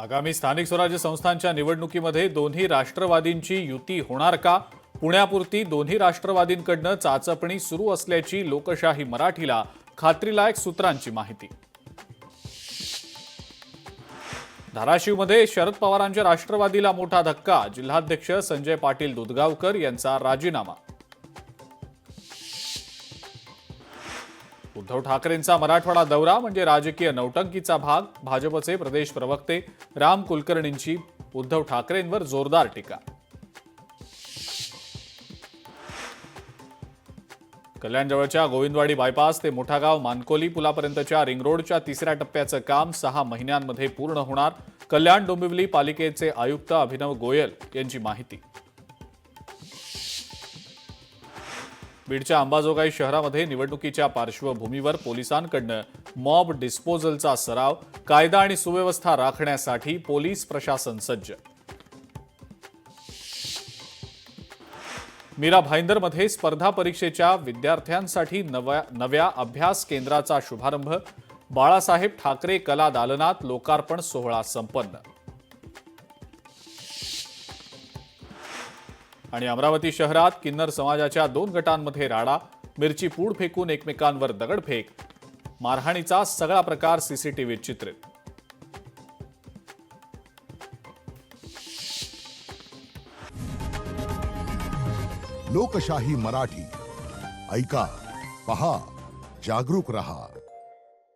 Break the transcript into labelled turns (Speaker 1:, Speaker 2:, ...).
Speaker 1: आगामी स्थानिक स्वराज्य संस्थांच्या निवडणुकीमध्ये दोन्ही राष्ट्रवादींची युती होणार का? पुण्यापुरती दोन्ही राष्ट्रवादींकडून चाचपणी सुरू असल्याची लोकशाही मराठीला खात्रीलायक सूत्रांची माहिती। धाराशिवमध्ये शरद पवारांच्या राष्ट्रवादीला मोठा धक्का, जिल्हाध्यक्ष संजय पाटील दुधगावकर यांचा राजीनामा। उद्धव ठाकरेंचा मराठवाडा दौरा म्हणजे राजकीय नौटंकीचा भाग, भाजपचे प्रदेश प्रवक्ते राम कुलकर्णींची उद्धव ठाकरेंवर जोरदार टीका। कल्याणजवळच्या गोविंदवाडी बायपास ते मोठागाव मानकोली पुलापर्यंतच्या रिंग रोडच्या तिसऱ्या टप्प्याचं काम 6 महिन्यांमध्ये पूर्ण होणार, कल्याण डोंबिवली पालिकेचे आयुक्त अभिनव गोयल यांची माहिती। बीडच्या अंबाजोगाई शहरामध्ये निवडणुकीच्या पार्श्वभूमीवर पोलिसांकडून मॉब डिस्पोजलचा सराव, कायदा आणि सुव्यवस्था राखण्यासाठी पोलीस प्रशासन सज्ज। मीरा भाईंदरमध्ये स्पर्धा परीक्षेच्या विद्यार्थ्यांसाठी नव्या अभ्यास केंद्राचा शुभारंभ, बाळासाहेब ठाकरे कला दालनात लोकार्पण सोहळा संपन्न। आणि अमरावती शहरात किन्नर समाजाच्या 2 गटांमध्ये राडा, मिरची पूड फेकून एकमेकांवर दगडफेक, मारहाणीचा सगळा प्रकार सीसीटीव्हीत चित्रित।
Speaker 2: लोकशाही मराठी ऐका, पहा, जागरूक रहा।